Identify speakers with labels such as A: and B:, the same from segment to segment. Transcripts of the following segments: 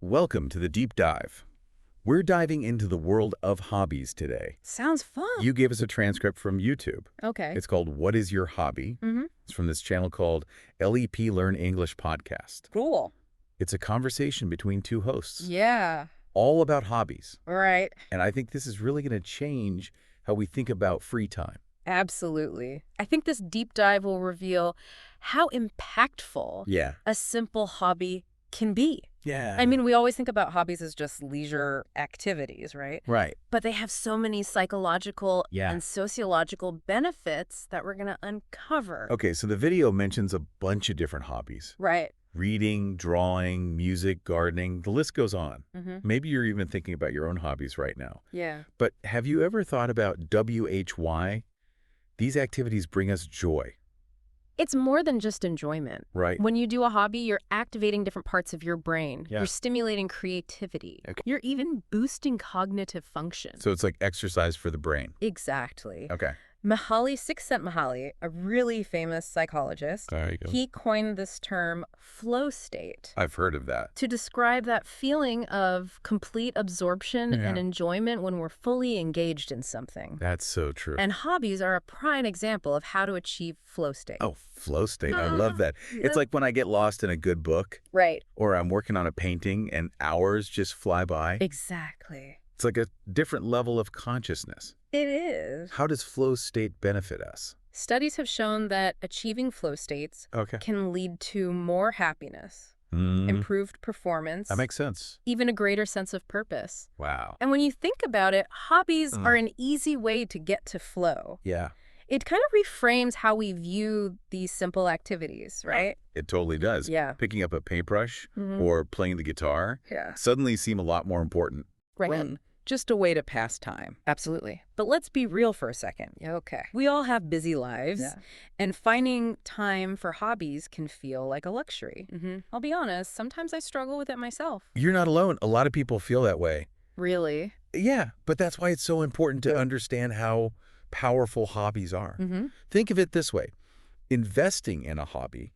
A: Welcome to the Deep Dive. We're diving into the world of hobbies today.
B: Sounds fun.
A: You gave us a transcript from YouTube.
B: Okay.
A: It's called What is Your Hobby?
B: Mm-hmm.
A: It's from this channel called LEP Learn English Podcast.
B: Cool.
A: It's a conversation between two hosts.
B: Yeah.
A: All about hobbies.
B: Right.
A: And I think this is really going to change how we think about free time.
B: Absolutely. I think this deep dive will reveal how impactful a simple hobby can be.
A: Yeah.
B: I mean, we always think about hobbies as just leisure activities, right?
A: Right.
B: But they have so many psychological and sociological benefits that we're going to uncover.
A: Okay, so the video mentions a bunch of different hobbies.
B: Right.
A: Reading, drawing, music, gardening, the list goes on.
B: Mm-hmm.
A: Maybe you're even thinking about your own hobbies right now.
B: Yeah.
A: But have you ever thought about WHY? These activities bring us joy.
B: It's more than just enjoyment.
A: Right.
B: When you do a hobby, you're activating different parts of your brain.
A: Yeah.
B: You're stimulating creativity.
A: Okay.
B: You're even boosting cognitive function.
A: So it's like exercise for the brain.
B: Exactly.
A: Okay.
B: Mihaly Csikszentmihalyi, a really famous psychologist,
A: There you go.
B: he coined this term flow state
A: I've heard of that.
B: to describe that feeling of complete absorption and enjoyment when we're fully engaged in something.
A: That's so true.
B: And hobbies are a prime example of how to achieve flow state.
A: Oh, flow state. I love that. It's like when I get lost in a good book.
B: Right.
A: Or I'm working on a painting and hours just fly by.
B: Exactly.
A: It's like a different level of consciousness.
B: It is.
A: How does flow state benefit us?
B: Studies have shown that achieving flow states can lead to more happiness, improved performance.
A: That makes sense.
B: Even a greater sense of purpose.
A: Wow.
B: And when you think about it, hobbies are an easy way to get to flow.
A: Yeah.
B: It kind of reframes how we view these simple activities, right?
A: It totally does.
B: Yeah.
A: Picking up a paintbrush or playing the guitar suddenly seem a lot more important.
B: Right.
C: Just a way to pass time.
B: Absolutely.
C: But let's be real for a second.
B: Okay.
C: We all have busy lives, and finding time for hobbies can feel like a luxury.
B: I'll be honest, sometimes I struggle with it myself.
A: You're not alone. A lot of people feel that way.
B: Really?
A: Yeah, but that's why it's so important to understand how powerful hobbies are. Think of it this way. Investing in a hobby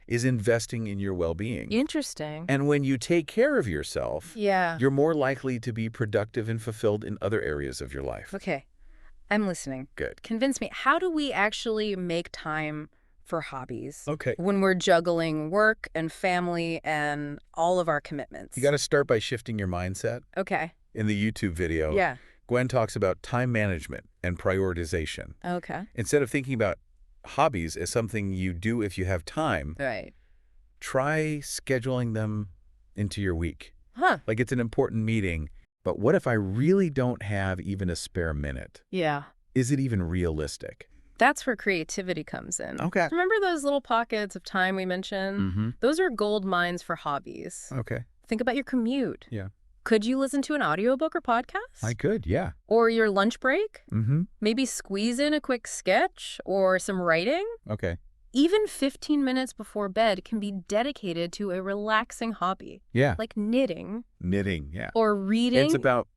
A: is investing in your well-being.
B: Interesting.
A: And when you take care of yourself,
B: Yeah.
A: you're more likely to be productive and fulfilled in other areas of your life.
B: Okay. I'm listening.
A: Good.
B: Convince me. How do we actually make time for hobbies
A: Okay.
B: when we're juggling work and family and all of our commitments?
A: You got to start by shifting your mindset.
B: Okay.
A: In the YouTube video,
B: Yeah.
A: Gwen talks about time management and prioritization.
B: Okay.
A: Instead of thinking about hobbies as something you do if you have time,
B: Right.
A: try scheduling them into your week.
B: Huh.
A: Like it's an important meeting, but what if I really don't have even a spare minute?
B: Yeah.
A: Is it even realistic?
B: That's where creativity comes in.
A: Okay.
B: Remember those little pockets of time we mentioned? Those are gold mines for hobbies.
A: Okay.
B: Think about your commute.
A: Yeah.
B: Could you listen to an audiobook or podcast?
A: I could, yeah.
B: Or your lunch break?
A: Mm-hmm.
B: Maybe squeeze in a quick sketch or some writing?
A: Okay.
B: Even 15 minutes before bed can be dedicated to a relaxing hobby.
A: Yeah.
B: Like knitting.
A: Knitting, yeah.
B: Or reading.
A: It's about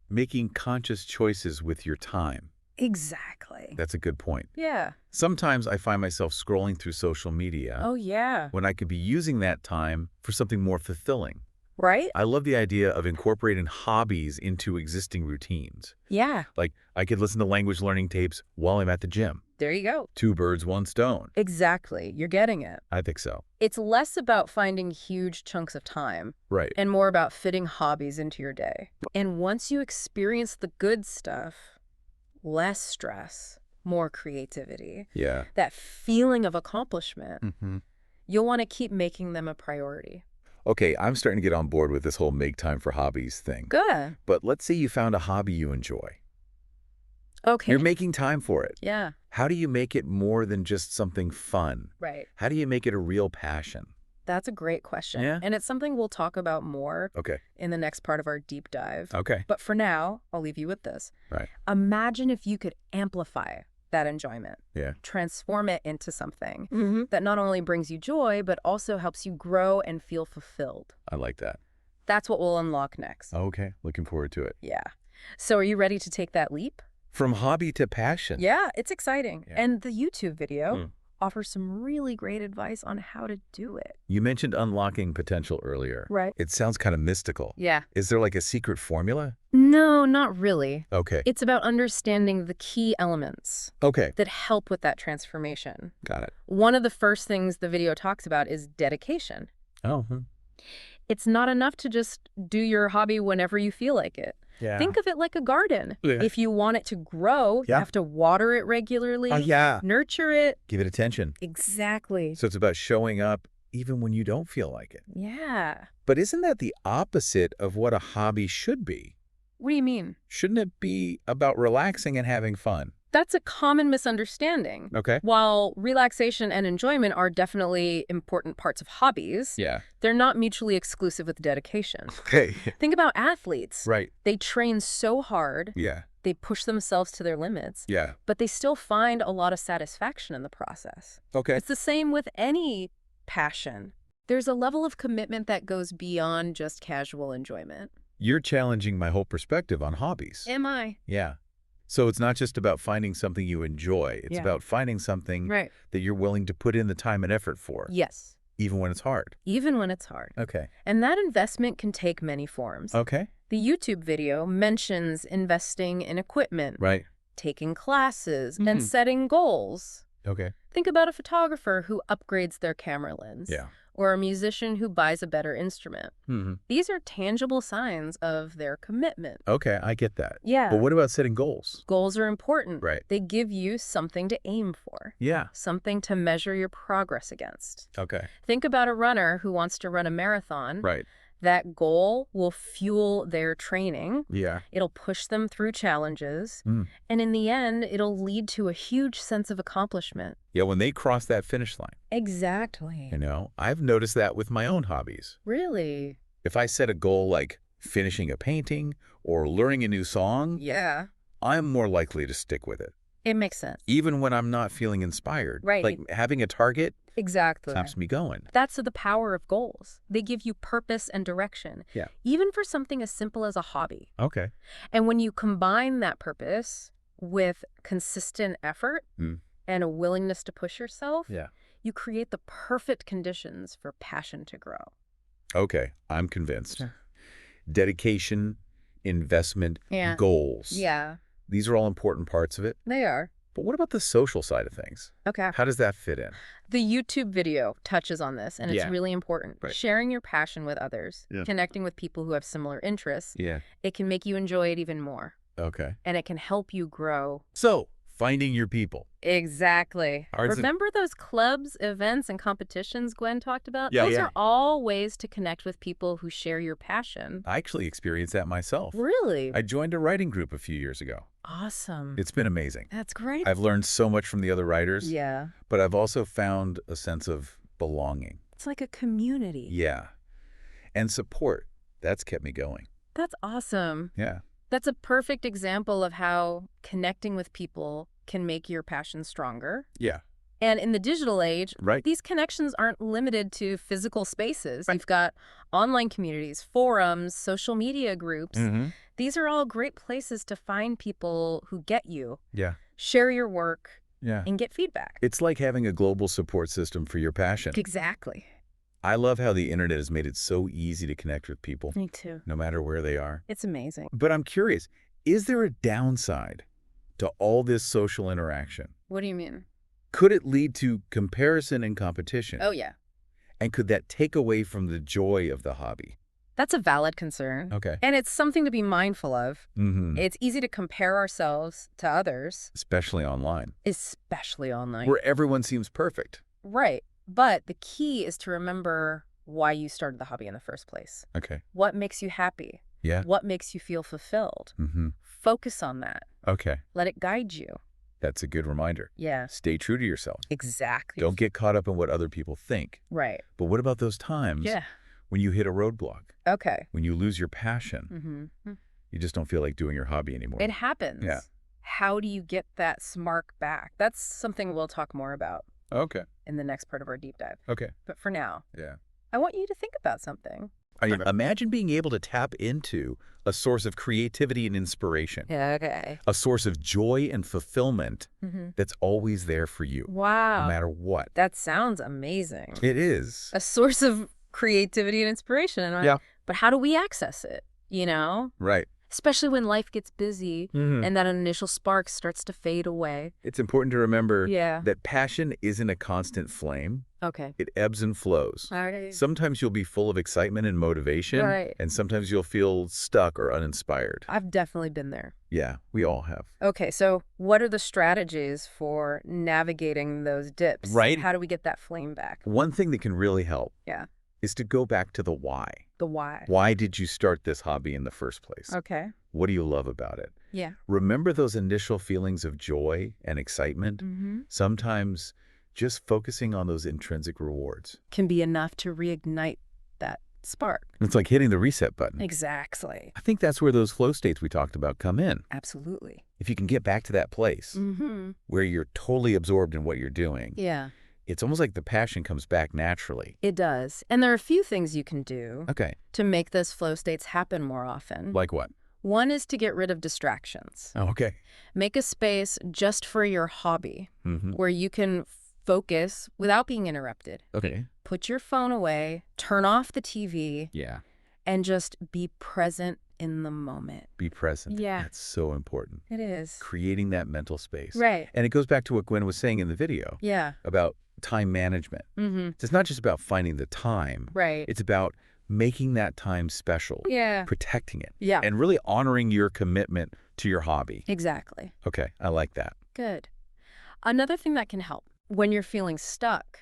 A: making conscious choices with your time.
B: Exactly.
A: That's a good point.
B: Yeah.
A: Sometimes I find myself scrolling through social media
B: Oh, yeah.
A: when I could be using that time for something more fulfilling.
B: Right?
A: I love the idea of incorporating hobbies into existing routines.
B: Yeah.
A: Like I could listen to language learning tapes while I'm at the gym.
B: There you go.
A: 2 birds, 1 stone.
B: Exactly. You're getting it.
A: I think so.
B: It's less about finding huge chunks of time
A: Right.
B: and more about fitting hobbies into your day. And once you experience the good stuff, less stress, more creativity,
A: Yeah.
B: that feeling of accomplishment,
A: Mm-hmm.
B: you'll want to keep making them a priority.
A: Okay, I'm starting to get on board with this whole make time for hobbies thing.
B: Good.
A: But let's say you found a hobby you enjoy.
B: Okay.
A: You're making time for it.
B: Yeah.
A: How do you make it more than just something fun?
B: Right.
A: How do you make it a real passion?
B: That's a great question.
A: Yeah?
B: And it's something we'll talk about more
A: Okay.
B: in the next part of our deep dive.
A: Okay.
B: But for now, I'll leave you with this.
A: Right.
B: Imagine if you could amplify that enjoyment.
A: Yeah.
B: Transform it into something that not only brings you joy, but also helps you grow and feel fulfilled.
A: I like that.
B: That's what we'll unlock next.
A: Okay. Looking forward to it.
B: Yeah. So are you ready to take that leap?
A: From hobby to passion.
B: Yeah, it's exciting.
A: Yeah.
B: And the YouTube video offers some really great advice on how to do it.
A: You mentioned unlocking potential earlier.
B: Right.
A: It sounds kind of mystical.
B: Yeah.
A: Is there like a secret formula?
B: No, not really.
A: Okay.
B: It's about understanding the key elements that help with that transformation.
A: Got it.
B: One of the first things the video talks about is dedication.
A: Oh.
B: It's not enough to just do your hobby whenever you feel like it.
A: Yeah.
B: Think of it like a garden.
A: Yeah.
B: If you want it to grow, you have to water it regularly, nurture it.
A: Give it attention.
B: Exactly.
A: So it's about showing up even when you don't feel like it.
B: Yeah.
A: But isn't that the opposite of what a hobby should be?
B: What do you mean?
A: Shouldn't it be about relaxing and having fun?
B: That's a common misunderstanding.
A: Okay.
B: While relaxation and enjoyment are definitely important parts of hobbies, they're not mutually exclusive with dedication.
A: Okay.
B: Think about athletes.
A: Right.
B: They train so hard.
A: Yeah.
B: They push themselves to their limits.
A: Yeah.
B: But they still find a lot of satisfaction in the process.
A: Okay.
B: It's the same with any passion. There's a level of commitment that goes beyond just casual enjoyment.
A: You're challenging my whole perspective on hobbies.
B: Am I?
A: Yeah. So it's not just about finding something you enjoy. It's about finding something that you're willing to put in the time and effort for.
B: Yes.
A: Even when it's hard.
B: Even when it's hard.
A: Okay.
B: And that investment can take many forms.
A: Okay.
B: The YouTube video mentions investing in equipment, taking classes, and setting goals.
A: Okay.
B: Think about a photographer who upgrades their camera lens.
A: Yeah.
B: Or a musician who buys a better instrument. These are tangible signs of their commitment.
A: Okay, I get that.
B: Yeah.
A: But what about setting goals?
B: Goals are important.
A: Right.
B: They give you something to aim for.
A: Yeah.
B: Something to measure your progress against.
A: Okay.
B: Think about a runner who wants to run a marathon.
A: Right.
B: That goal will fuel their training.
A: Yeah.
B: It'll push them through challenges. And in the end, it'll lead to a huge sense of accomplishment.
A: Yeah, when they cross that finish line.
B: Exactly.
A: You know, I've noticed that with my own hobbies.
B: Really?
A: If I set a goal like finishing a painting or learning a new song, I'm more likely to stick with it.
B: It makes sense.
A: Even when I'm not feeling inspired.
B: Right.
A: Like having a target
B: Exactly.
A: keeps me going.
B: That's the power of goals. They give you purpose and direction.
A: Yeah.
B: Even for something as simple as a hobby.
A: Okay.
B: And when you combine that purpose with consistent effort and a willingness to push yourself, you create the perfect conditions for passion to grow.
A: Okay. I'm convinced. Dedication, investment, goals.
B: Yeah.
A: These are all important parts of it.
B: They are.
A: But what about the social side of things?
B: Okay.
A: How does that fit in?
B: The YouTube video touches on this, and it's really important.
A: Right.
B: Sharing your passion with others, connecting with people who have similar interests, it can make you enjoy it even more.
A: Okay.
B: And it can help you grow.
A: So, finding your people.
B: Exactly.
A: Ours
B: Remember those clubs, events, and competitions Gwen talked about?
A: Yeah,
B: those are all ways to connect with people who share your passion.
A: I actually experienced that myself.
B: Really?
A: I joined a writing group a few years ago.
B: Awesome.
A: It's been amazing.
B: That's great.
A: I've learned so much from the other writers.
B: Yeah.
A: But I've also found a sense of belonging.
B: It's like a community.
A: Yeah. And support. That's kept me going.
B: That's awesome.
A: Yeah.
B: That's a perfect example of how connecting with people can make your passion stronger.
A: Yeah.
B: And in the digital age,
A: Right.
B: these connections aren't limited to physical spaces. You've got online communities, forums, social media groups. These are all great places to find people who get you, share your work, and get feedback.
A: It's like having a global support system for your passion.
B: Exactly.
A: I love how the internet has made it so easy to connect with people,
B: Me too.
A: no matter where they are.
B: It's amazing.
A: But I'm curious, is there a downside to all this social interaction?
B: What do you mean?
A: Could it lead to comparison and competition?
B: Oh, yeah.
A: And could that take away from the joy of the hobby?
B: That's a valid concern.
A: Okay.
B: And it's something to be mindful of.
A: Mm-hmm.
B: It's easy to compare ourselves to others.
A: Especially online.
B: Especially online.
A: Where everyone seems perfect.
B: Right. But the key is to remember why you started the hobby in the first place.
A: Okay.
B: What makes you happy?
A: Yeah.
B: What makes you feel fulfilled?
A: Mm-hmm.
B: Focus on that.
A: Okay.
B: Let it guide you.
A: That's a good reminder.
B: Yeah.
A: Stay true to yourself.
B: Exactly.
A: Don't get caught up in what other people think.
B: Right.
A: But what about those times when you hit a roadblock?
B: Okay.
A: When you lose your passion? You just don't feel like doing your hobby anymore.
B: It happens.
A: Yeah.
B: How do you get that spark back? That's something we'll talk more about
A: Okay.
B: in the next part of our deep dive.
A: Okay.
B: But for now,
A: Yeah.
B: I want you to think about something.
A: Imagine being able to tap into a source of creativity and inspiration.
B: Yeah, okay.
A: A source of joy and fulfillment that's always there for you.
B: Wow.
A: No matter what.
B: That sounds amazing.
A: It is.
B: A source of creativity and inspiration.
A: Yeah.
B: But how do we access it, you know?
A: Right.
B: Especially when life gets busy and that initial spark starts to fade away.
A: It's important to remember that passion isn't a constant flame.
B: Okay.
A: It ebbs and flows.
B: Right.
A: Sometimes you'll be full of excitement and motivation, and sometimes you'll feel stuck or uninspired.
B: I've definitely been there.
A: Yeah, we all have.
B: Okay, so what are the strategies for navigating those dips?
A: Right.
B: How do we get that flame back?
A: One thing that can really help is to go back to the why.
B: The why.
A: Why did you start this hobby in the first place?
B: Okay.
A: What do you love about it?
B: Yeah.
A: Remember those initial feelings of joy and excitement? Sometimes just focusing on those intrinsic rewards
B: can be enough to reignite that spark.
A: It's like hitting the reset button.
B: Exactly.
A: I think that's where those flow states we talked about come in.
B: Absolutely.
A: If you can get back to that place where you're totally absorbed in what you're doing, it's almost like the passion comes back naturally.
B: It does. And there are a few things you can do to make those flow states happen more often.
A: Like what?
B: One is to get rid of distractions.
A: Oh, okay.
B: Make a space just for your hobby where you can focus without being interrupted.
A: Okay.
B: Put your phone away, turn off the TV, and just be present in the moment.
A: Be present.
B: Yeah.
A: That's so important.
B: It is.
A: Creating that mental space.
B: Right.
A: And it goes back to what Gwen was saying in the video.
B: Yeah.
A: About time management. It's not just about finding the time.
B: Right.
A: It's about making that time special.
B: Yeah.
A: Protecting it.
B: Yeah.
A: And really honoring your commitment to your hobby.
B: Exactly.
A: Okay. I like that.
B: Good. Another thing that can help when you're feeling stuck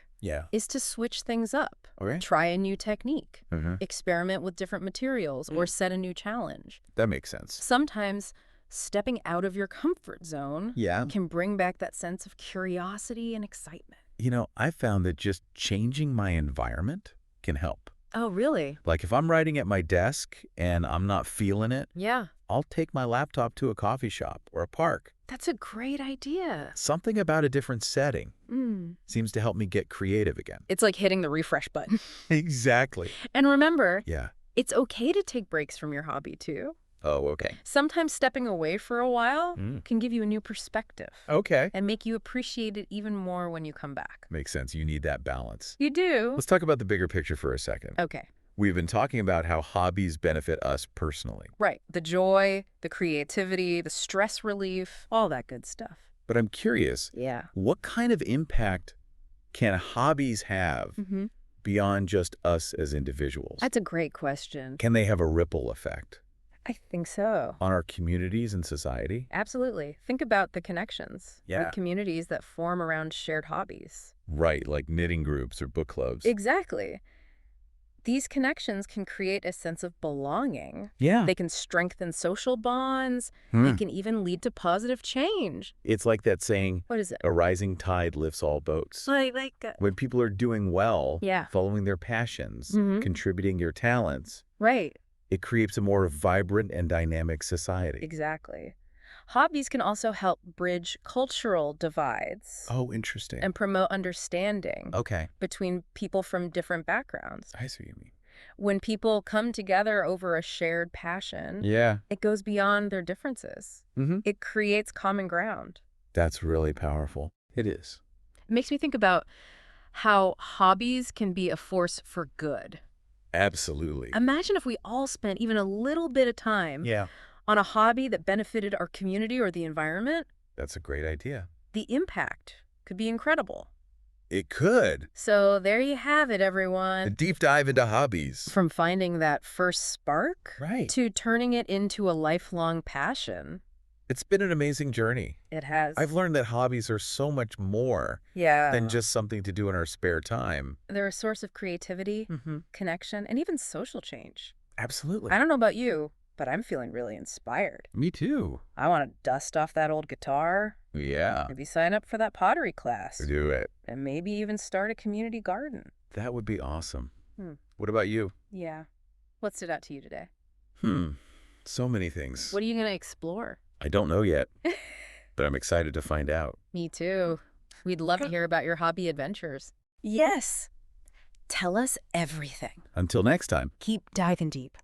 B: is to switch things up.
A: Okay.
B: Try a new technique. Experiment with different materials or set a new challenge.
A: That makes sense.
B: Sometimes stepping out of your comfort zone can bring back that sense of curiosity and excitement.
A: You know, I found that just changing my environment can help.
B: Oh, really?
A: Like if I'm writing at my desk and I'm not feeling it,
B: Yeah.
A: I'll take my laptop to a coffee shop or a park.
B: That's a great idea.
A: Something about a different setting seems to help me get creative again.
B: It's like hitting the refresh button.
A: Exactly.
B: And remember, it's okay to take breaks from your hobby too.
A: Oh, okay.
B: Sometimes stepping away for a while can give you a new perspective.
A: Okay.
B: And make you appreciate it even more when you come back.
A: Makes sense. You need that balance.
B: You do.
A: Let's talk about the bigger picture for a second.
B: Okay.
A: We've been talking about how hobbies benefit us personally.
B: Right. The joy, the creativity, the stress relief, all that good stuff.
A: But I'm curious, what kind of impact can hobbies have beyond just us as individuals?
B: That's a great question.
A: Can they have a ripple effect?
B: I think so.
A: On our communities and society?
B: Absolutely. Think about the connections with communities that form around shared hobbies.
A: Right, like knitting groups or book clubs.
B: Exactly. These connections can create a sense of belonging.
A: Yeah.
B: They can strengthen social bonds. They can even lead to positive change.
A: It's like that saying,
B: what is it?
A: A rising tide lifts all boats. When people are doing well, following their passions, contributing your talents,
B: right,
A: it creates a more vibrant and dynamic society.
B: Exactly. Hobbies can also help bridge cultural divides.
A: Oh, interesting.
B: And promote understanding between people from different backgrounds.
A: I see what you mean.
B: When people come together over a shared passion, it goes beyond their differences. It creates common ground.
A: That's really powerful. It is.
B: It makes me think about how hobbies can be a force for good.
A: Absolutely.
B: Imagine if we all spent even a little bit of time on a hobby that benefited our community or the environment.
A: That's a great idea.
B: The impact could be incredible.
A: It could.
B: So there you have it, everyone.
A: A deep dive into hobbies.
B: From finding that first spark
A: to
B: turning it into a lifelong passion.
A: It's been an amazing journey.
B: It has.
A: I've learned that hobbies are so much more than just something to do in our spare time.
B: They're a source of creativity, connection, and even social change.
A: Absolutely.
B: I don't know about you, but I'm feeling really inspired.
A: Me too.
B: I want to dust off that old guitar.
A: Yeah.
B: Maybe sign up for that pottery class.
A: Do it.
B: And maybe even start a community garden.
A: That would be awesome. What about you?
B: Yeah. What stood out to you today?
A: So many things.
B: What are you going to explore?
A: I don't know yet, but I'm excited to find out.
B: Me too. We'd love to hear about your hobby adventures. Yes. Tell us everything.
A: Until next time.
B: Keep diving deep.